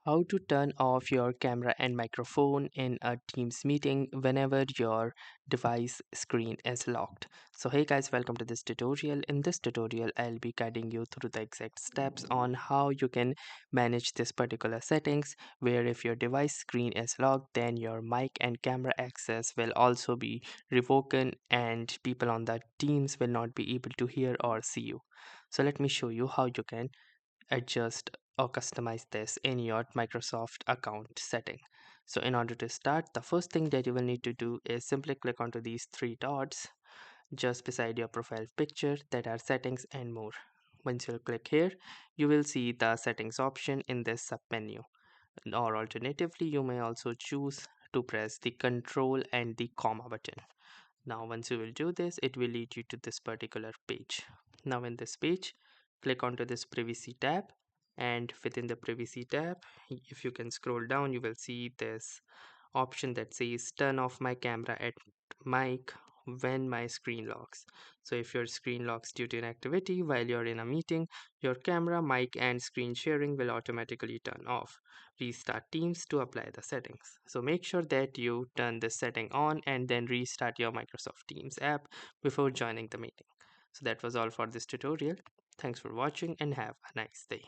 How to turn off your camera and microphone in a Teams meeting whenever your device screen is locked. So hey guys, welcome to this tutorial. In this tutorial, I'll be guiding you through the exact steps on how you can manage this particular settings, where if your device screen is locked, then your mic and camera access will also be revoked and people on the Teams will not be able to hear or see you. So let me show you how you can adjust or customize this in your Microsoft account setting. So in order to start, the first thing that you will need to do is simply click onto these three dots just beside your profile picture that are settings and more. Once you click here, you will see the settings option in this sub menu. Or alternatively, you may also choose to press the control and the comma button. Now, once you will do this, it will lead you to this particular page. Now, in this page, click onto this privacy tab, and within the privacy tab, if you can scroll down, you will see this option that says turn off my camera at mic when my screen locks. So if your screen locks due to inactivity while you're in a meeting, your camera, mic and screen sharing will automatically turn off. Restart Teams to apply the settings. So make sure that you turn this setting on and then restart your Microsoft Teams app before joining the meeting. So that was all for this tutorial. Thanks for watching and have a nice day.